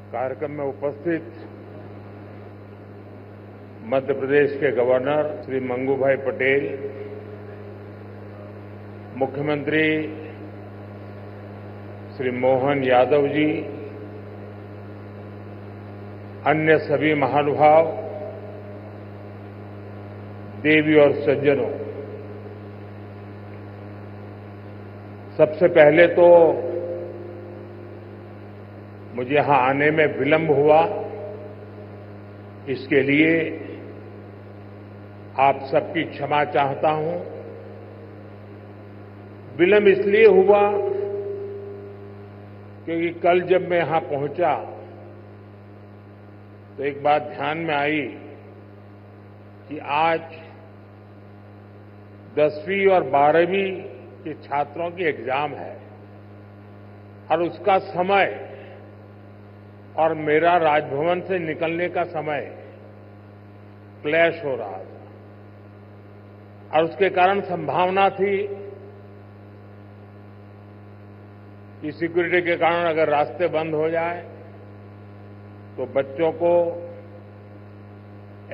कार्यक्रम में उपस्थित मध्य प्रदेश के गवर्नर श्री मंगूभाई पटेल, मुख्यमंत्री श्री मोहन यादव जी, अन्य सभी महानुभाव, देवी और सज्जनों, सबसे पहले तो मुझे यहां आने में विलंब हुआ, इसके लिए आप सबकी क्षमा चाहता हूं। विलंब इसलिए हुआ क्योंकि कल जब मैं यहां पहुंचा तो एक बात ध्यान में आई कि आज 10वीं और 12वीं के छात्रों की एग्जाम है और उसका समय और मेरा राजभवन से निकलने का समय क्लैश हो रहा था और उसके कारण संभावना थी कि सिक्योरिटी के कारण अगर रास्ते बंद हो जाए तो बच्चों को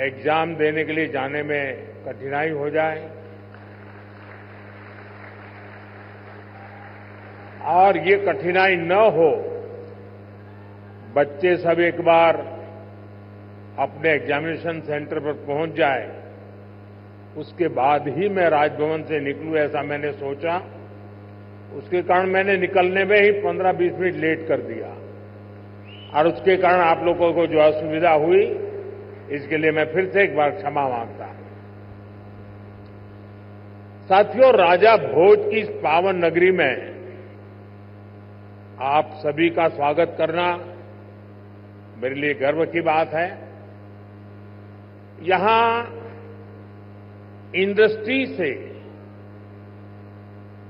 एग्जाम देने के लिए जाने में कठिनाई हो जाए और ये कठिनाई न हो, बच्चे सब एक बार अपने एग्जामिनेशन सेंटर पर पहुंच जाए, उसके बाद ही मैं राजभवन से निकलूं, ऐसा मैंने सोचा। उसके कारण मैंने निकलने में ही 15-20 मिनट लेट कर दिया और उसके कारण आप लोगों को जो असुविधा हुई, इसके लिए मैं फिर से एक बार क्षमा मांगता हूं। साथियों, राजा भोज की इस पावन नगरी में आप सभी का स्वागत करना मेरे लिए गर्व की बात है। यहां इंडस्ट्री से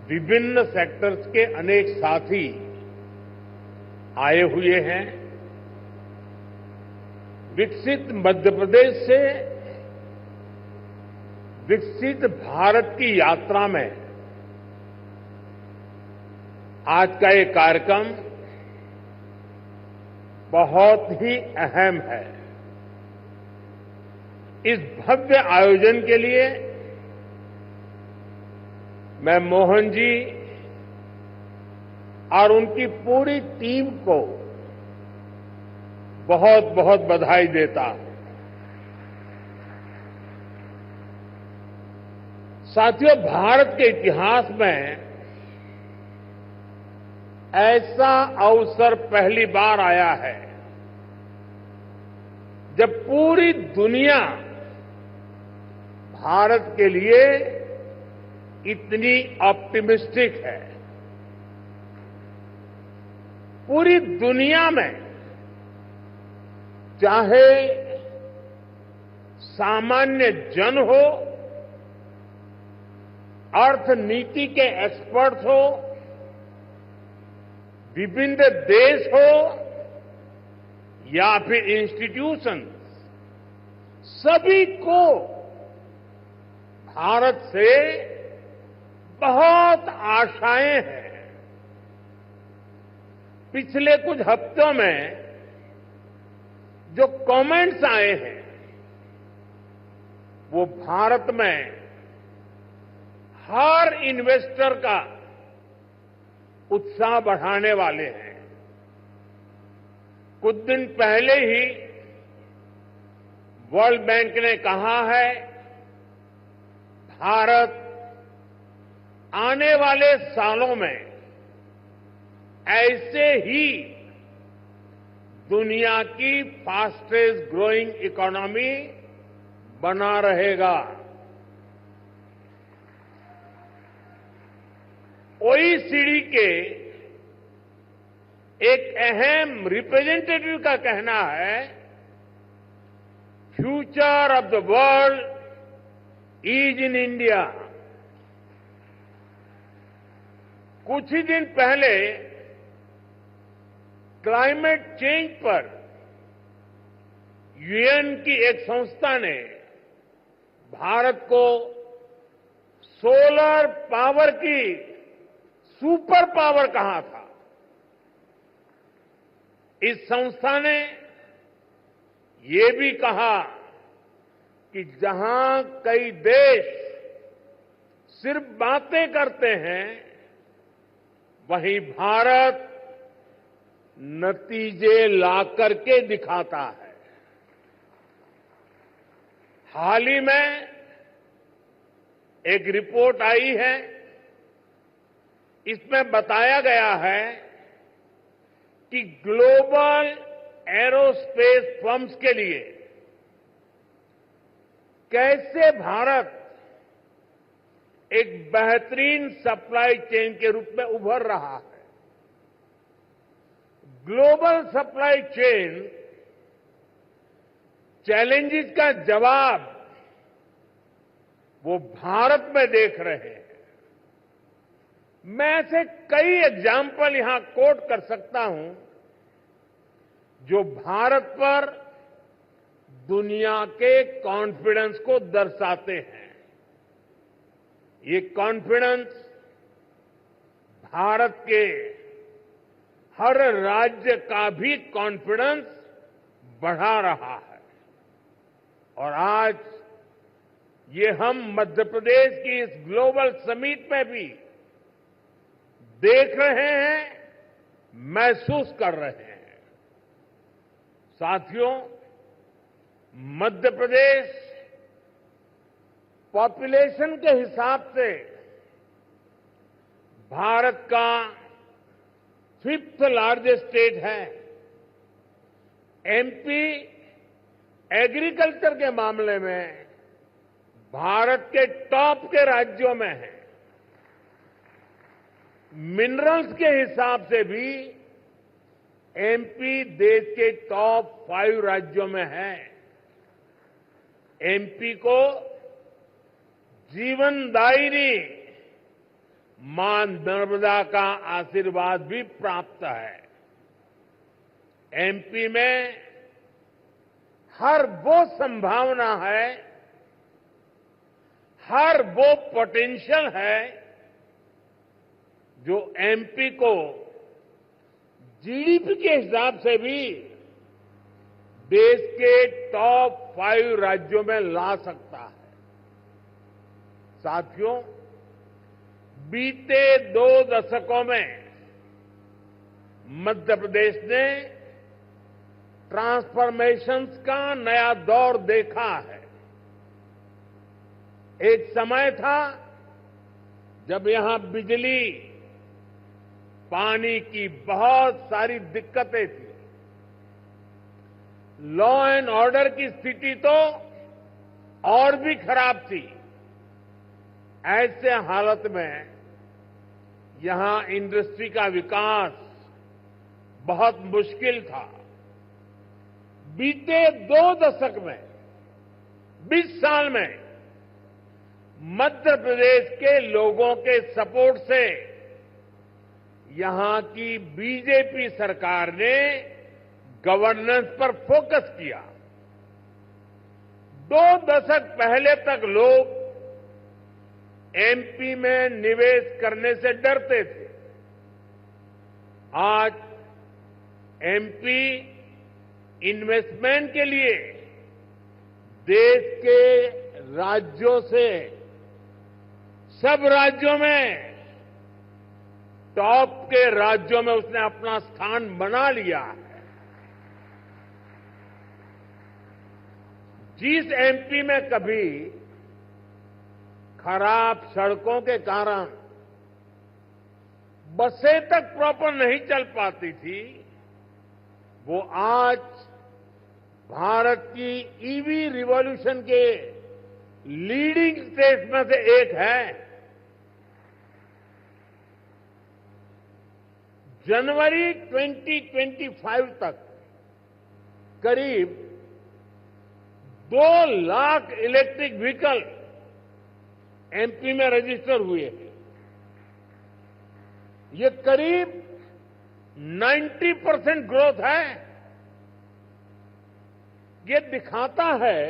विभिन्न सेक्टर्स के अनेक साथी आए हुए हैं। विकसित मध्य प्रदेश से विकसित भारत की यात्रा में आज का ये कार्यक्रम बहुत ही अहम है। इस भव्य आयोजन के लिए मैं मोहन जी और उनकी पूरी टीम को बहुत बहुत बधाई देता हूं। साथियों, भारत के इतिहास में ऐसा अवसर पहली बार आया है जब पूरी दुनिया भारत के लिए इतनी ऑप्टिमिस्टिक है। पूरी दुनिया में चाहे सामान्य जन हो, अर्थनीति के एक्सपर्ट्स हो, विभिन्न देश हो या फिर इंस्टीट्यूशन, सभी को भारत से बहुत आशाएं हैं। पिछले कुछ हफ्तों में जो कमेंट्स आए हैं वो भारत में हर इन्वेस्टर का उत्साह बढ़ाने वाले हैं। कुछ दिन पहले ही वर्ल्ड बैंक ने कहा है भारत आने वाले सालों में ऐसे ही दुनिया की फास्टेस्ट ग्रोइंग इकोनॉमी बना रहेगा। ओईसीडी के एक अहम रिप्रेजेंटेटिव का कहना है, future of the world is in India. कुछ ही दिन पहले क्लाइमेट चेंज पर यूएन की एक संस्था ने भारत को सोलर पावर की सुपर पावर कहा था। इस संस्था ने ये भी कहा कि जहां कई देश सिर्फ बातें करते हैं, वहीं भारत नतीजे ला करके दिखाता है। हाल ही में एक रिपोर्ट आई है, इसमें बताया गया है कि ग्लोबल एरोस्पेस फर्म्स के लिए कैसे भारत एक बेहतरीन सप्लाई चेन के रूप में उभर रहा है। ग्लोबल सप्लाई चेन चैलेंजेस का जवाब वो भारत में देख रहे हैं। मैं ऐसे कई एग्जाम्पल यहां कोट कर सकता हूं जो भारत पर दुनिया के कॉन्फिडेंस को दर्शाते हैं। ये कॉन्फिडेंस भारत के हर राज्य का भी कॉन्फिडेंस बढ़ा रहा है। और आज ये हम मध्य प्रदेश की इस ग्लोबल समिट में भी देख रहे हैं, महसूस कर रहे हैं। साथियों, मध्य प्रदेश पॉपुलेशन के हिसाब से भारत का 5th लार्जेस्ट स्टेट है। एमपी एग्रीकल्चर के मामले में भारत के टॉप के राज्यों में है। मिनरल्स के हिसाब से भी एमपी देश के टॉप 5 राज्यों में है। एमपी को जीवनदायिनी मां नर्मदा का आशीर्वाद भी प्राप्त है। एमपी में हर वो संभावना है, हर वो पोटेंशियल है जो एमपी को जीडीपी के हिसाब से भी देश के टॉप 5 राज्यों में ला सकता है। साथियों, बीते 2 दशकों में मध्य प्रदेश ने ट्रांसफॉर्मेशंस का नया दौर देखा है। एक समय था जब यहां बिजली, पानी की बहुत सारी दिक्कतें थी। लॉ एंड ऑर्डर की स्थिति तो और भी खराब थी। ऐसे हालत में यहां इंडस्ट्री का विकास बहुत मुश्किल था। बीते 2 दशक में, 20 साल में मध्य प्रदेश के लोगों के सपोर्ट से यहां की बीजेपी सरकार ने गवर्नेंस पर फोकस किया। 2 दशक पहले तक लोग एमपी में निवेश करने से डरते थे। आज एमपी इन्वेस्टमेंट के लिए देश के राज्यों से सब राज्यों में, टॉप के राज्यों में उसने अपना स्थान बना लिया है। जिस एमपी में कभी खराब सड़कों के कारण बसें तक प्रॉपर नहीं चल पाती थी, वो आज भारत की ईवी रिवॉल्यूशन के लीडिंग स्टेट्स में से एक है। जनवरी 2025 तक करीब 2 लाख इलेक्ट्रिक व्हीकल एमपी में रजिस्टर हुए हैं। ये करीब 90% ग्रोथ है। ये दिखाता है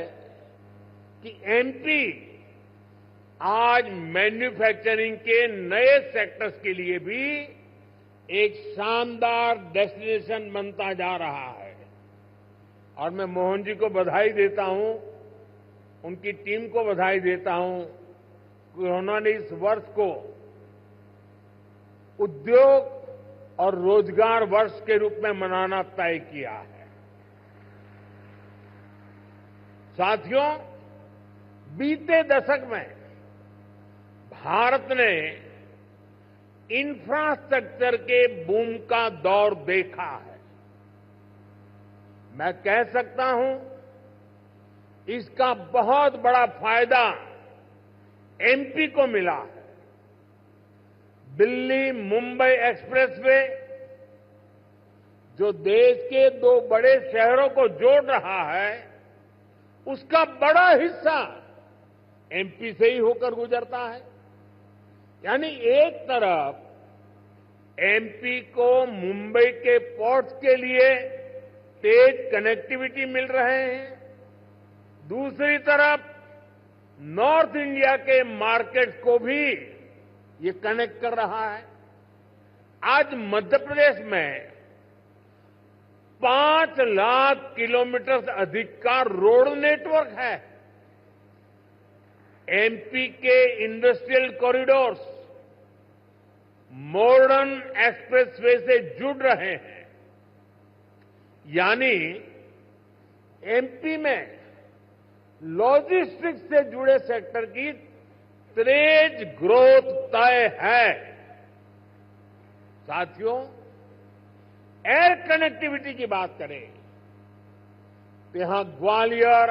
कि एमपी आज मैन्युफैक्चरिंग के नए सेक्टर्स के लिए भी एक शानदार डेस्टिनेशन बनता जा रहा है और मैं मोहन जी को बधाई देता हूं, उनकी टीम को बधाई देता हूं कि उन्होंने इस वर्ष को उद्योग और रोजगार वर्ष के रूप में मनाना तय किया है। साथियों, बीते दशक में भारत ने इंफ्रास्ट्रक्चर के बूम का दौर देखा है। मैं कह सकता हूं, इसका बहुत बड़ा फायदा एमपी को मिला है। दिल्ली मुंबई एक्सप्रेसवे जो देश के दो बड़े शहरों को जोड़ रहा है, उसका बड़ा हिस्सा एमपी से ही होकर गुजरता है। यानी एक तरफ एमपी को मुंबई के पोर्ट्स के लिए तेज कनेक्टिविटी मिल रहे हैं, दूसरी तरफ नॉर्थ इंडिया के मार्केट को भी ये कनेक्ट कर रहा है। आज मध्य प्रदेश में 5 लाख किलोमीटर से अधिक का रोड नेटवर्क है। एमपी के इंडस्ट्रियल कॉरिडोर्स मॉडर्न एक्सप्रेसवे से जुड़ रहे हैं। यानी एमपी में लॉजिस्टिक्स से जुड़े सेक्टर की तेज ग्रोथ तय है। साथियों, एयर कनेक्टिविटी की बात करें तो यहां ग्वालियर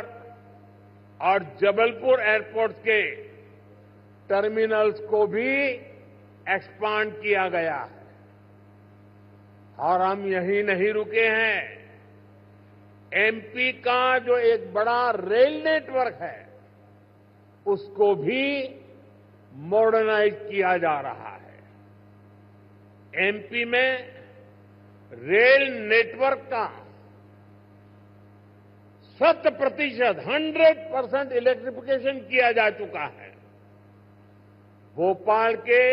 और जबलपुर एयरपोर्ट्स के टर्मिनल्स को भी एक्सपांड किया गया है। और हम यहीं नहीं रुके हैं। एमपी का जो एक बड़ा रेल नेटवर्क है, उसको भी मॉडर्नाइज किया जा रहा है। एमपी में रेल नेटवर्क का 100% इलेक्ट्रिफिकेशन किया जा चुका है। भोपाल के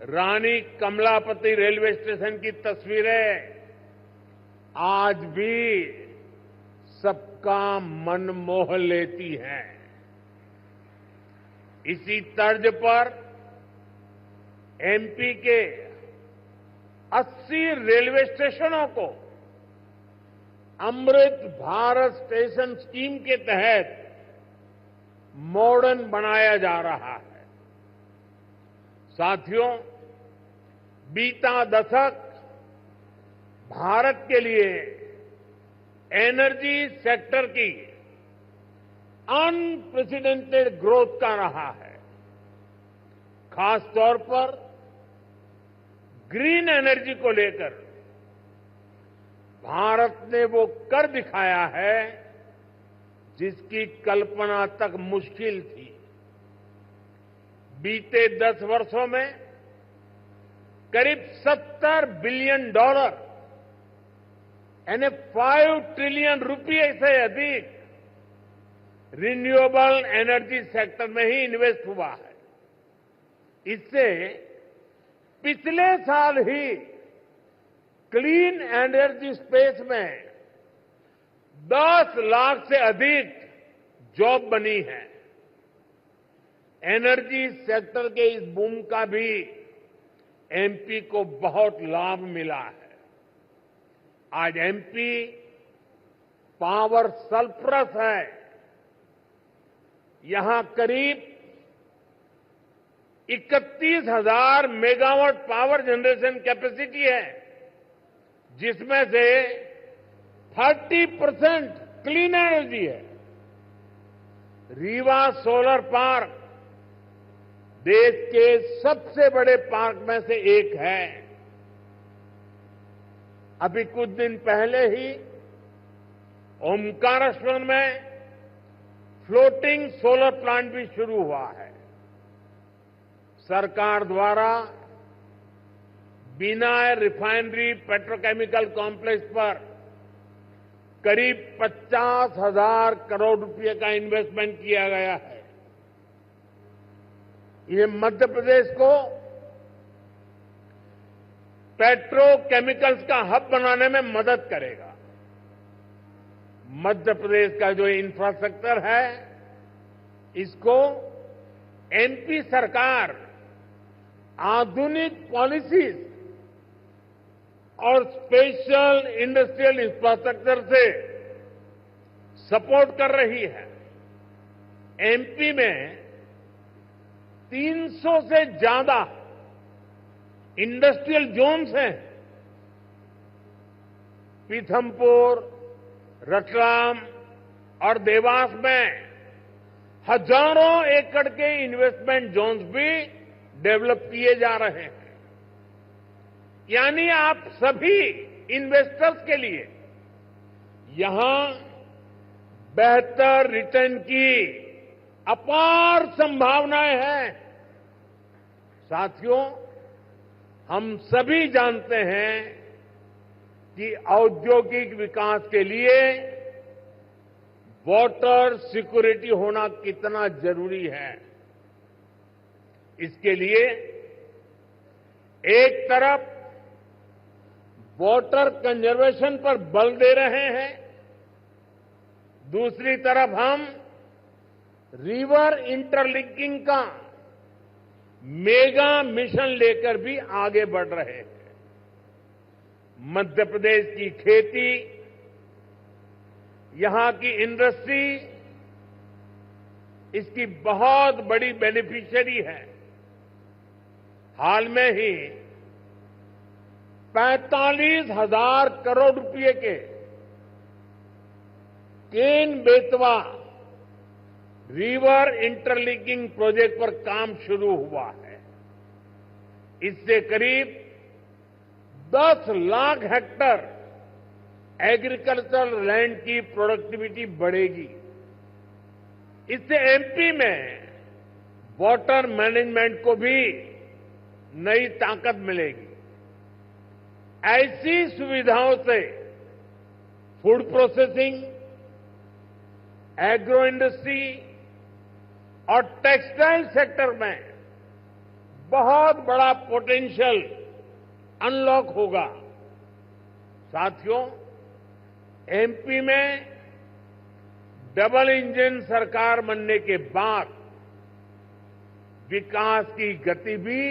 रानी कमलापति रेलवे स्टेशन की तस्वीरें आज भी सबका मन मोह लेती हैं। इसी तर्ज पर एमपी के 80 रेलवे स्टेशनों को अमृत भारत स्टेशन स्कीम के तहत मॉडर्न बनाया जा रहा है। साथियों, बीता दशक भारत के लिए एनर्जी सेक्टर की अनप्रेसिडेंटेड ग्रोथ का रहा है। खासतौर पर ग्रीन एनर्जी को लेकर भारत ने वो कर दिखाया है जिसकी कल्पना तक मुश्किल थी। बीते 10 वर्षों में करीब $70 बिलियन यानी 5 ट्रिलियन रुपये से अधिक रिन्यूएबल एनर्जी सेक्टर में ही इन्वेस्ट हुआ है। इससे पिछले साल ही क्लीन एनर्जी स्पेस में 10 लाख से अधिक जॉब बनी है। एनर्जी सेक्टर के इस बूम का भी एमपी को बहुत लाभ मिला है। आज एमपी पावर सरप्लस है। यहां करीब 31,000 मेगावाट पावर जनरेशन कैपेसिटी है, जिसमें से 30% क्लीन एनर्जी है। रीवा सोलर पार्क देश के सबसे बड़े पार्क में से एक है। अभी कुछ दिन पहले ही ओमकारेश्वर में फ्लोटिंग सोलर प्लांट भी शुरू हुआ है। सरकार द्वारा बिनाय रिफाइनरी पेट्रोकेमिकल कॉम्प्लेक्स पर करीब 50,000 करोड़ रुपए का इन्वेस्टमेंट किया गया है। ये मध्य प्रदेश को पेट्रोकेमिकल्स का हब बनाने में मदद करेगा। मध्य प्रदेश का जो इंफ्रास्ट्रक्चर है, इसको एमपी सरकार आधुनिक पॉलिसीज और स्पेशल इंडस्ट्रियल इंफ्रास्ट्रक्चर से सपोर्ट कर रही है। एमपी में 300 से ज्यादा इंडस्ट्रियल जोन्स हैं। पीथमपुर, रतलाम और देवास में हजारों एकड़ के इन्वेस्टमेंट जोन्स भी डेवलप किए जा रहे हैं। यानी आप सभी इन्वेस्टर्स के लिए यहां बेहतर रिटर्न की अपार संभावनाएं हैं। साथियों, हम सभी जानते हैं कि औद्योगिक विकास के लिए वाटर सिक्योरिटी होना कितना जरूरी है। इसके लिए एक तरफ वाटर कंजर्वेशन पर बल दे रहे हैं, दूसरी तरफ हम रिवर इंटरलिंकिंग का मेगा मिशन लेकर भी आगे बढ़ रहे हैं। मध्य प्रदेश की खेती, यहां की इंडस्ट्री इसकी बहुत बड़ी बेनिफिशियरी है। हाल में ही 45,000 करोड़ रुपए के Ken Betwa river interlinking project पर काम शुरू हुआ है। इससे करीब 10 लाख हेक्टेयर एग्रीकल्चरल लैंड की प्रोडक्टिविटी बढ़ेगी। इससे एमपी में वाटर मैनेजमेंट को भी नई ताकत मिलेगी। ऐसी सुविधाओं से फूड प्रोसेसिंग, एग्रो इंडस्ट्री और टेक्सटाइल सेक्टर में बहुत बड़ा पोटेंशियल अनलॉक होगा। साथियों, एमपी में डबल इंजन सरकार बनने के बाद विकास की गति भी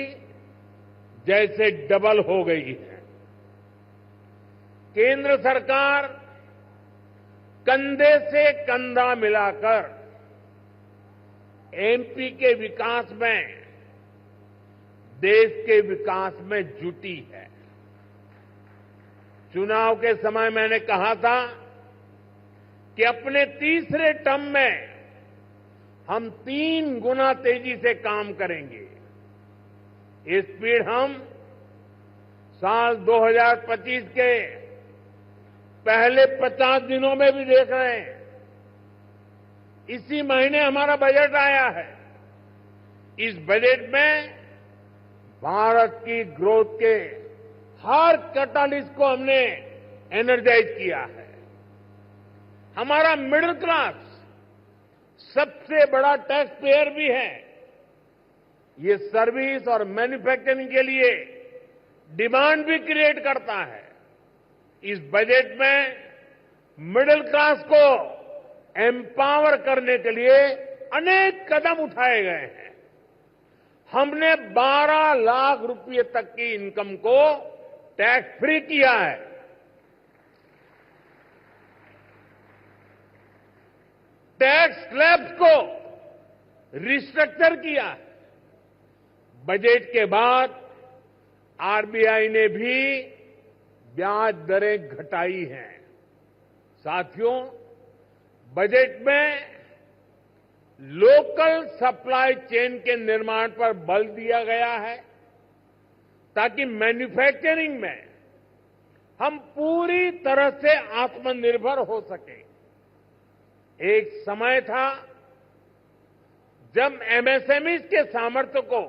जैसे डबल हो गई है। केंद्र सरकार कंधे से कंधा मिलाकर एमपी के विकास में, देश के विकास में जुटी है। चुनाव के समय मैंने कहा था कि अपने तीसरे टर्म में हम 3 गुना तेजी से काम करेंगे। ये स्पीड हम साल 2025 के पहले 50 दिनों में भी देख रहे हैं। इसी महीने हमारा बजट आया है। इस बजट में भारत की ग्रोथ के हर कैटालिस्ट को हमने एनर्जाइज किया है। हमारा मिडिल क्लास सबसे बड़ा टैक्स पेयर भी है। ये सर्विस और मैन्युफैक्चरिंग के लिए डिमांड भी क्रिएट करता है। इस बजट में मिडिल क्लास को एम्पावर करने के लिए अनेक कदम उठाए गए हैं। हमने 12 लाख रुपए तक की इनकम को टैक्स फ्री किया है। टैक्स स्लैब्स को रिस्ट्रक्चर किया है। बजट के बाद आरबीआई ने भी ब्याज दरें घटाई हैं। साथियों, बजट में लोकल सप्लाई चेन के निर्माण पर बल दिया गया है ताकि मैन्युफैक्चरिंग में हम पूरी तरह से आत्मनिर्भर हो सकें। एक समय था जब एमएसएमई के सामर्थ्य को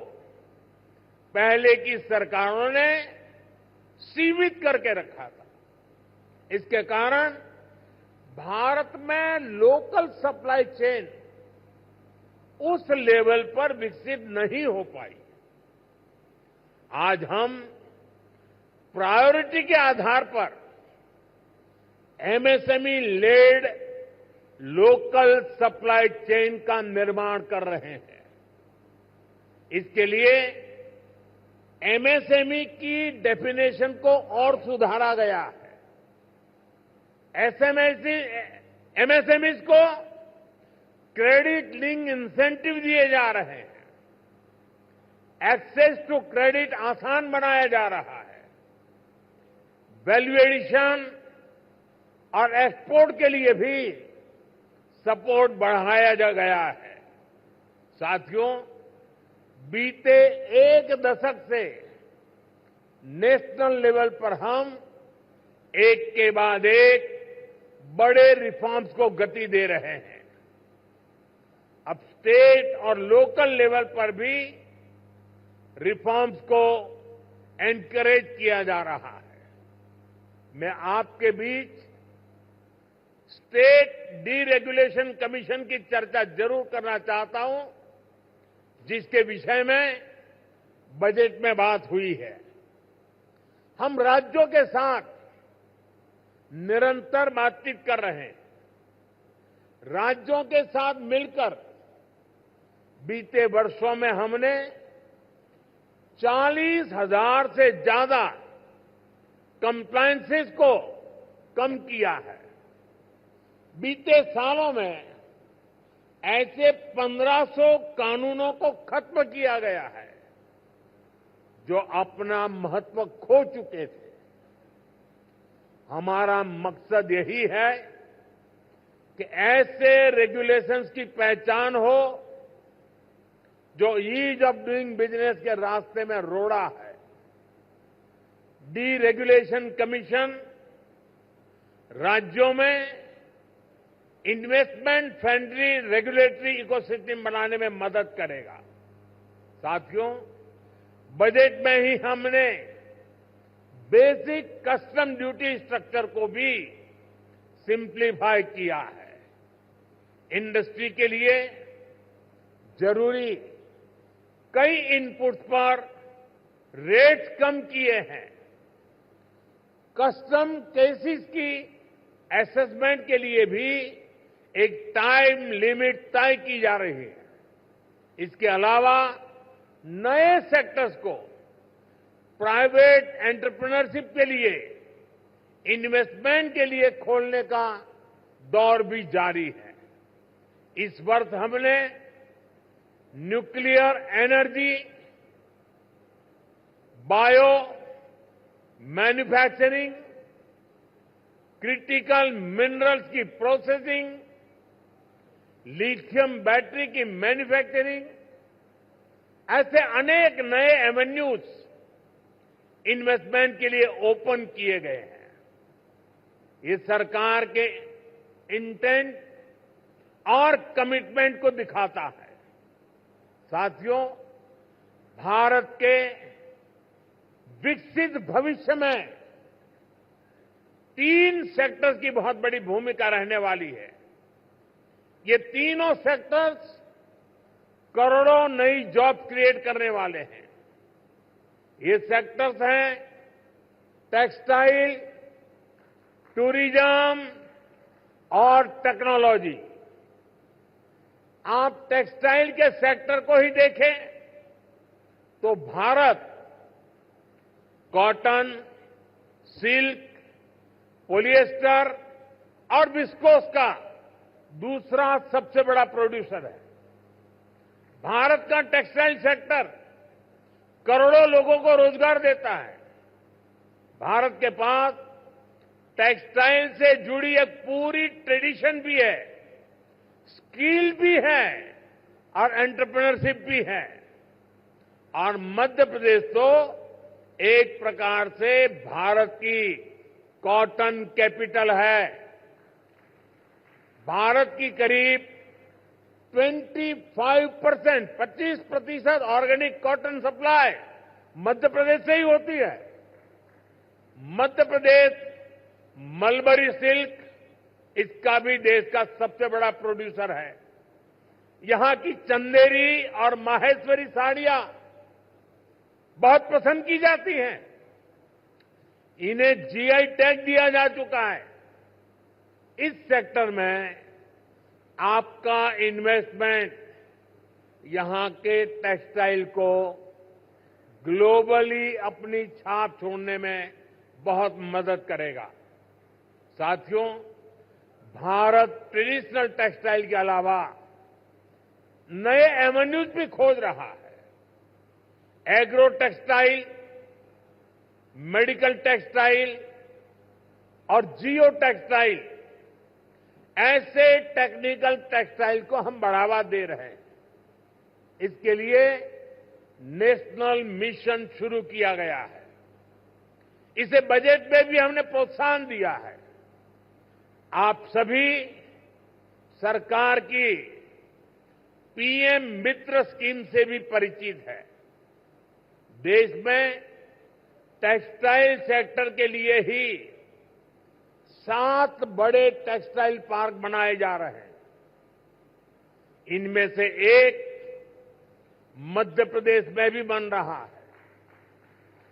पहले की सरकारों ने सीमित करके रखा था। इसके कारण भारत में लोकल सप्लाई चेन उस लेवल पर विकसित नहीं हो पाई। आज हम प्रायोरिटी के आधार पर MSME led local supply chain का निर्माण कर रहे हैं। इसके लिए एमएसएमई की डेफिनेशन को और सुधारा गया है। एमएसएमईज को क्रेडिट लिंक इंसेंटिव दिए जा रहे हैं। एक्सेस टू क्रेडिट आसान बनाया जा रहा है। वैल्यू एडिशन और एक्सपोर्ट के लिए भी सपोर्ट बढ़ाया जा गया है। साथियों, बीते एक दशक से नेशनल लेवल पर हम एक के बाद एक बड़े रिफॉर्म्स को गति दे रहे हैं। अब स्टेट और लोकल लेवल पर भी रिफॉर्म्स को एनकरेज किया जा रहा है। मैं आपके बीच स्टेट डीरेगुलेशन कमीशन की चर्चा जरूर करना चाहता हूं, जिसके विषय में बजट में बात हुई है। हम राज्यों के साथ निरंतर बातचीत कर रहे हैं। राज्यों के साथ मिलकर बीते वर्षों में हमने 40,000 से ज्यादा कंप्लायंसेस को कम किया है। बीते सालों में ऐसे 1500 कानूनों को खत्म किया गया है जो अपना महत्व खो चुके थे। हमारा मकसद यही है कि ऐसे रेगुलेशंस की पहचान हो जो ईज ऑफ डूइंग बिजनेस के रास्ते में रोड़ा है। डीरेगुलेशन कमीशन राज्यों में इन्वेस्टमेंट फ्रेंडली रेगुलेटरी इकोसिस्टम बनाने में मदद करेगा। साथियों, बजट में ही हमने बेसिक कस्टम ड्यूटी स्ट्रक्चर को भी सिंप्लीफाई किया है। इंडस्ट्री के लिए जरूरी कई इनपुट्स पर रेट्स कम किए हैं। कस्टम केसेस की असेसमेंट के लिए भी एक टाइम लिमिट तय की जा रही है। इसके अलावा नए सेक्टर्स को प्राइवेट एंटरप्रेन्योरशिप के लिए इन्वेस्टमेंट के लिए खोलने का दौर भी जारी है। इस वर्ष हमने nuclear energy, bio manufacturing, critical minerals की प्रोसेसिंग, लिथियम बैटरी की मैन्युफैक्चरिंग, ऐसे अनेक नए एवेन्यूज इन्वेस्टमेंट के लिए ओपन किए गए हैं। ये सरकार के इंटेंट और कमिटमेंट को दिखाता है। साथियों, भारत के विकसित भविष्य में 3 सेक्टर्स की बहुत बड़ी भूमिका रहने वाली है। ये तीनों सेक्टर्स करोड़ों नई जॉब क्रिएट करने वाले हैं। ये सेक्टर्स हैं टेक्सटाइल, टूरिज्म और टेक्नोलॉजी। आप टेक्सटाइल के सेक्टर को ही देखें तो भारत कॉटन, सिल्क, पॉलिएस्टर और विस्कोस का दूसरा सबसे बड़ा प्रोड्यूसर है। भारत का टेक्सटाइल सेक्टर करोड़ों लोगों को रोजगार देता है। भारत के पास टेक्सटाइल से जुड़ी एक पूरी ट्रेडिशन भी है, स्किल भी है और एंटरप्रेन्योरशिप भी है। और मध्य प्रदेश तो एक प्रकार से भारत की कॉटन कैपिटल है। भारत की करीब 25% organic cotton supply Madhya Pradesh से ही होती है। मध्य प्रदेश मलबरी सिल्क, इसका भी देश का सबसे बड़ा प्रोड्यूसर है। यहां की चंदेरी और माहेश्वरी साड़ियां बहुत पसंद की जाती हैं। इन्हें जीआई टैग दिया जा चुका है। इस सेक्टर में आपका इन्वेस्टमेंट यहां के टेक्सटाइल को ग्लोबली अपनी छाप छोड़ने में बहुत मदद करेगा। साथियों, भारत ट्रेडिशनल टेक्सटाइल के अलावा नए एवेन्यूज भी खोज रहा है। एग्रो टेक्सटाइल, मेडिकल टेक्सटाइल और जियो टेक्सटाइल, ऐसे टेक्निकल टेक्सटाइल को हम बढ़ावा दे रहे हैं। इसके लिए नेशनल मिशन शुरू किया गया है। इसे बजट में भी हमने प्रोत्साहन दिया है। आप सभी सरकार की पीएम मित्र स्कीम से भी परिचित है। देश में टेक्सटाइल सेक्टर के लिए ही 7 बड़े टेक्सटाइल पार्क बनाए जा रहे हैं। इनमें से एक मध्य प्रदेश में भी बन रहा है।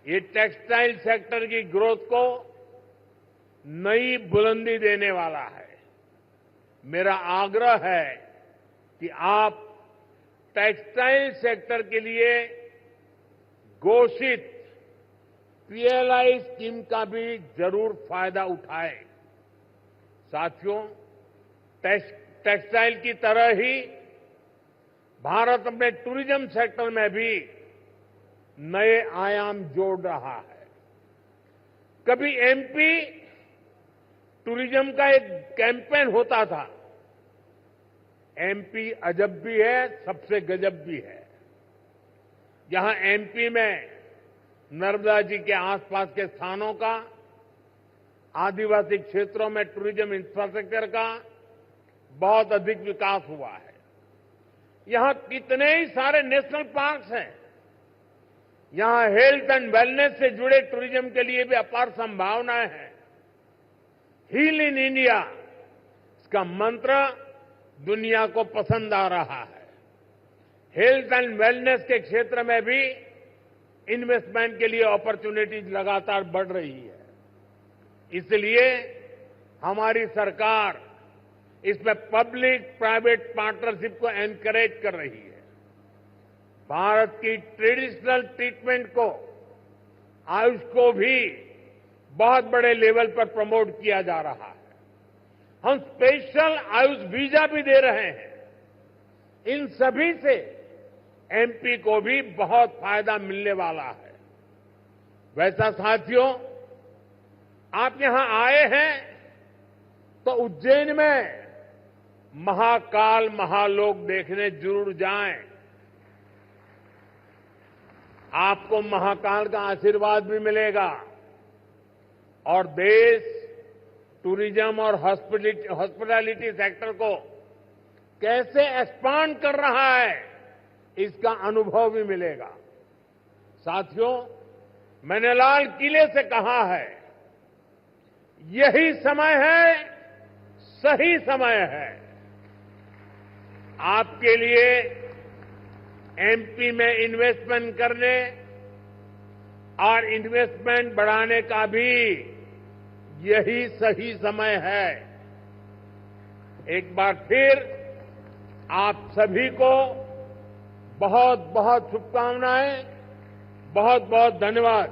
ये टेक्सटाइल सेक्टर की ग्रोथ को नई बुलंदी देने वाला है। मेरा आग्रह है कि आप टेक्सटाइल सेक्टर के लिए घोषित पीएलआई स्कीम का भी जरूर फायदा उठाएं। साथियों, टेक्सटाइल की तरह ही भारत अपने टूरिज्म सेक्टर में भी नए आयाम जोड़ रहा है। कभी एमपी टूरिज्म का एक कैंपेन होता था, एमपी अजब भी है, सबसे गजब भी है। जहां एमपी में नर्मदा जी के आसपास के स्थानों का, आदिवासी क्षेत्रों में टूरिज्म इंफ्रास्ट्रक्चर का बहुत अधिक विकास हुआ है। यहां कितने ही सारे नेशनल पार्क्स हैं। यहां हेल्थ एंड वेलनेस से जुड़े टूरिज्म के लिए भी अपार संभावनाएं हैं। हील इन इंडिया, इसका मंत्र दुनिया को पसंद आ रहा है। हेल्थ एंड वेलनेस के क्षेत्र में भी इन्वेस्टमेंट के लिए अपॉर्चुनिटीज लगातार बढ़ रही है। इसलिए हमारी सरकार इसमें पब्लिक प्राइवेट पार्टनरशिप को एनकरेज कर रही है। भारत की ट्रेडिशनल ट्रीटमेंट को, आयुष को भी बहुत बड़े लेवल पर प्रमोट किया जा रहा है। हम स्पेशल आयुष वीजा भी दे रहे हैं। इन सभी से एमपी को भी बहुत फायदा मिलने वाला है। वैसा साथियों, आप यहां आए हैं तो उज्जैन में महाकाल महालोक देखने जरूर जाएं। आपको महाकाल का आशीर्वाद भी मिलेगा और देश टूरिज्म और हॉस्पिटैलिटी सेक्टर को कैसे एक्सपांड कर रहा है, इसका अनुभव भी मिलेगा। साथियों, मैंने लाल किले से कहा है, यही समय है, सही समय है आपके लिए एमपी में इन्वेस्टमेंट करने और इन्वेस्टमेंट बढ़ाने का भी यही सही समय है। एक बार फिर आप सभी को बहुत बहुत शुभकामनाएं, बहुत बहुत धन्यवाद।